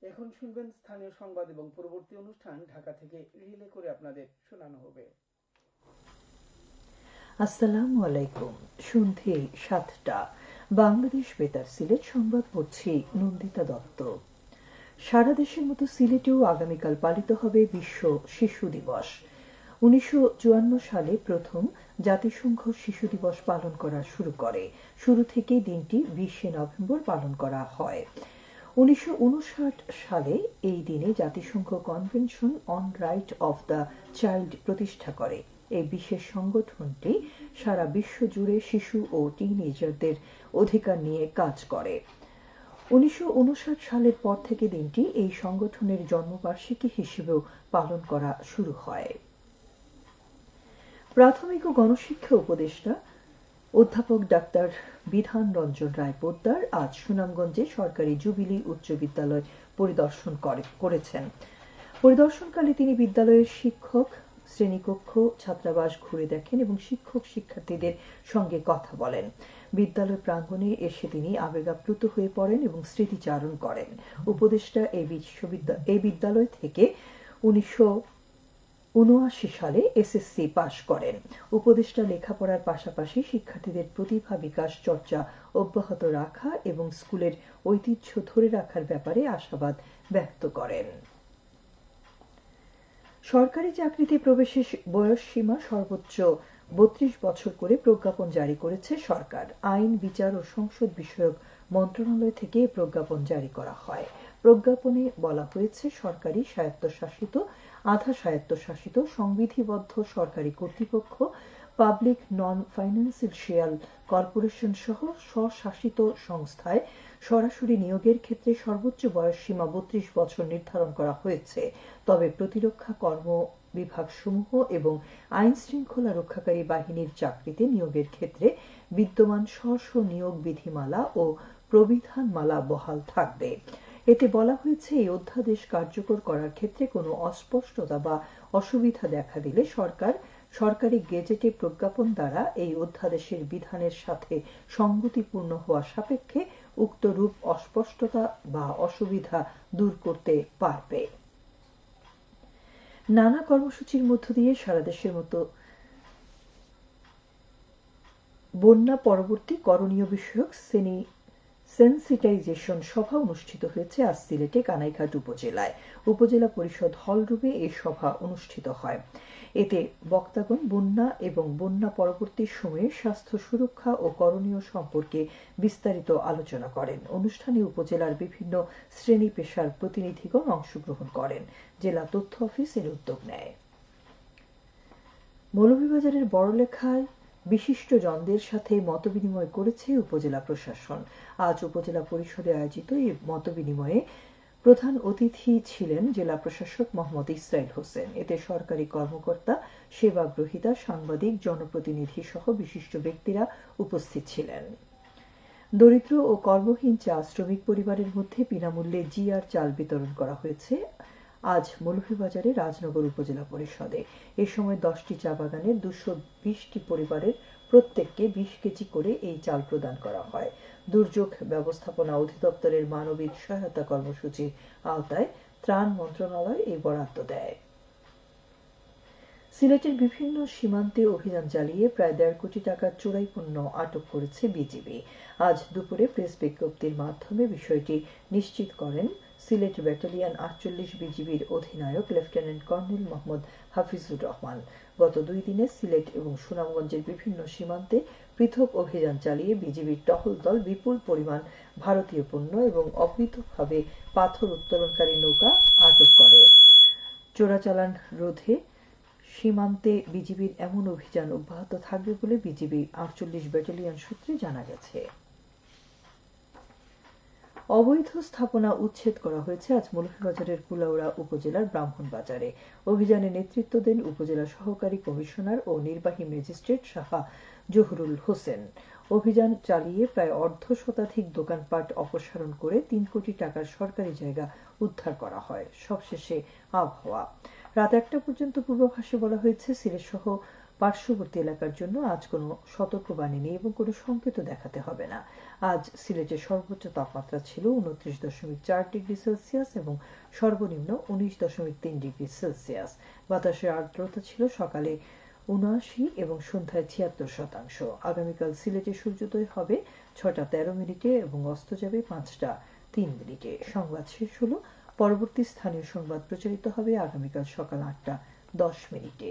এখন শুনবেন স্থানীয় সংবাদ এবং পরবর্তী অনুষ্ঠান ঢাকা থেকে রিলে করে আপনাদের শোনানো হবে। আসসালামু আলাইকুম। সন্ধে ৭টা। বাংলাদেশ বেতার সিলেট সংবাদ পড়ছি নন্দিতা দত্ত। সারা দেশের মতো সিলেটেও আগামীকাল পালিত হবে বিশ্ব শিশু দিবস। ১৯৫৪ সালে প্রথম জাতিসংঘ শিশু দিবস পালন করা শুরু করে। শুরু থেকেই দিনটি ২০শে নভেম্বর পালন করা হয়। ১৯৫৯ সালে এই দিনে জাতিসংঘ convention on right of the child প্রতিষ্ঠা করে। এই বিশেষ সংগঠনটি সারা বিশ্ব জুড়ে শিশু ও টিনএজারদের অধিকার নিয়ে কাজ করে। ১৯৫৯ সালের পর থেকে দিনটি এই সংগঠনের জন্মবার্ষিকী হিসেবেও পালন করা শুরু হয়। প্রাথমিক ও গণশিক্ষা উপদেষ্টা অধ্যাপক ডাক্তার বিধান রঞ্জন রায় পোদ্দার আজ সুনামগঞ্জে সরকারি জুবিলি উচ্চ বিদ্যালয় পরিদর্শন করেছেন। পরিদর্শনকালে তিনি বিদ্যালয়ের শিক্ষক, শ্রেণীকক্ষ, ছাত্রাবাস ঘুরে দেখেন এবং শিক্ষক শিক্ষার্থীদের সঙ্গে কথা বলেন। বিদ্যালয় প্রাঙ্গণে এসে তিনি আবেগাপ্লুত হয়ে পড়েন এবং স্মৃতিচারণ করেন। উপদেষ্টা এই বিদ্যালয় থেকে ১৯৭৯ সালে এসএসসি পাশ করেন। উপদেষ্টা লেখাপড়ার পাশাপাশি শিক্ষার্থীদের প্রতিভা বিকাশ চর্চা অব্যাহত রাখা এবং স্কুলের ঐতিহ্য ধরে রাখার ব্যাপারে আশাবাদ ব্যক্ত করেন। সরকারি চাকরিতে প্রবেশের বয়সসীমা সর্বোচ্চ ৩২ বছর করে প্রজ্ঞাপন জারি করেছে সরকার। আইন, বিচার ও সংসদ বিষয়ক মন্ত্রণালয় থেকে প্রজ্ঞাপন জারি করা হয়। প্রজ্ঞাপনে বলা হয়েছে, সরকারি, স্বায়ত্তশাসিত, আধা স্বায়ত্তশাসিত, সংবিধিবদ্ধ সরকারি কর্তৃপক্ষ, পাবলিক নন ফাইন্যান্সিয়াল কর্পোরেশন সহ স্বশাসিত সংস্থায় সরাসরি নিয়োগের ক্ষেত্রে সর্বোচ্চ বয়সসীমা ৩২ বছর নির্ধারণ করা হয়েছে। তবে প্রতিরক্ষা কর্ম বিভাগসমূহ এবং আইন শৃঙ্খলা রক্ষাকারী বাহিনীর চাকরিতে নিয়োগের ক্ষেত্রে বিদ্যমান স্ব নিয়োগ বিধিমালা ও প্রবিধানমালা বহাল থাকবে। এতে বলা হয়েছে, এই অধ্যাদেশ কার্যকর করার ক্ষেত্রে কোনো অস্পষ্টতা বা অসুবিধা দেখা দিলে সরকারি গেজেটে প্রজ্ঞাপন দ্বারা এই অধ্যাদেশের বিধানের সাথে সঙ্গতিপূর্ণ হওয়া সাপেক্ষে উক্ত রূপ অস্পষ্টতা বা অসুবিধা দূর করতে পারবে। নানা কর্মসূচির মধ্য দিয়ে সারা দেশের মতো বন্যা পরবর্তী করণীয় বিষয়ক সেন্সিটাইজেশন সভা অনুষ্ঠিত হয়েছে আজ সিলেটে কানাইঘাট উপজেলায়। উপজেলা পরিষদ হলরুমে এই সভা অনুষ্ঠিত হয়। এতে বক্তাগণ বন্যা এবং বন্যা পরবর্তী সময়ে স্বাস্থ্য সুরক্ষা ও করণীয় সম্পর্কে বিস্তারিত আলোচনা করেন। অনুষ্ঠানে উপজেলার বিভিন্ন শ্রেণী পেশার প্রতিনিধিগণ অংশগ্রহণ করেন। জেলা তথ্য অফিস এর উদ্যোগ নেয়। মৌলভীবাজারের বড়লেখায় বিশিষ্টজনদের সাথে মতবিনিময় করেছে উপজেলা প্রশাসন। আজ উপজেলা পরিষদে আয়োজিত এই মতবিনিময়ে প্রধান অতিথি ছিলেন জেলা প্রশাসক মোহাম্মদ ইসরাইল হোসেন। এতে সরকারি কর্মকর্তা, সেবাগ্রহীতা, সাংবাদিক, জনপ্রতিনিধি সহ বিশিষ্ট ব্যক্তিরা উপস্থিত ছিলেন। দরিদ্র ও কর্মহীন চা শ্রমিক পরিবারের মধ্যে বিনামূল্যে জিআর চাল বিতরণ করা হয়েছে আজ মৌলভীবাজারে রাজনগর উপজেলা পরিষদে। এ সময় 10টি চা বাগানের 220টি পরিবারের প্রত্যেককে 20 কেজি করে এই চাল প্রদান করা হয়। দুর্যোগ ব্যবস্থাপনা অধিদপ্তরের মানবিক সহায়তা কর্মসূচির আওতায় ত্রাণ মন্ত্রণালয় এই বরাদ্দ দেয়। সিলেটের বিভিন্ন সীমান্তে অভিযান চালিয়ে প্রায় 1.5 কোটি টাকার চোরাই পণ্য আটক করেছে বিজিবি। আজ দুপুরে প্রেস বিজ্ঞপ্তির মাধ্যমে বিষয়টি নিশ্চিত করেন সিলেট ব্যাটালিয়ন 48 বিজিবির অধিনায়ক লেফটেন্যান্ট কর্নেল মোহাম্মদ হাফিজুর রহমান। গত 2 দিনে সিলেট এবং সুনামগঞ্জের বিভিন্ন সীমান্তে পৃথক অভিযান চালিয়ে বিজিবির টহল দল বিপুল পরিমাণ ভারতীয় পণ্য এবং অবৈধভাবে পাথর উত্তোলনকারী নৌকা আটক করে। চোরাচালান রোধে সীমান্তে বিজিবির এমন অভিযান অব্যাহত থাকবে বলে বিজিবি 48 ব্যাটালিয়ন সূত্রে জানা গেছে। অবৈধ স্থাপনা উচ্ছেদ করা হয়েছে আজ মৌলভীবাজারের কুলাউড়া উপজেলার ব্রাহ্মণবাজারে। অভিযানে নেতৃত্ব দেন উপজেলা সহকারী কমিশনার ও নির্বাহী ম্যাজিস্ট্রেট শাহ জহুরুল হোসেন। অভিযান চালিয়ে প্রায় অর্ধশতাধিক দোকানপাট অপসারণ করে 3 কোটি টাকার সরকারি জায়গা উদ্ধার করা হয়। সবশেষে আবহাওয়া। রাত 1টা পর্যন্ত পূর্বাভাসে বলা হয়েছে, সিলেট সহ পার্শ্ববর্তী এলাকার জন্য আজ কোনো সতর্কবাণী নেই এবং কোনো সংকেতও দেখাতে হবে না। আজ সিলেটের সর্বোচ্চ তাপমাত্রা ছিল 29.4 ডিগ্রি সেলসিয়াস এবং সর্বনিম্ন 19.3 ডিগ্রি সেলসিয়াস। বাতাসের আর্দ্রতা ছিল সকালে ৭৯ এবং সন্ধ্যায় ৭৬%। আগামীকাল সিলেটে সূর্যোদয় হবে ৬টা ১৩ মিনিটে এবং অস্ত যাবে ৫টা ৩ মিনিটে। সংবাদ শেষ হলো। পরবর্তী স্থানীয় সংবাদ প্রচারিত হবে আগামীকাল সকাল ৮টা ১০ মিনিটে।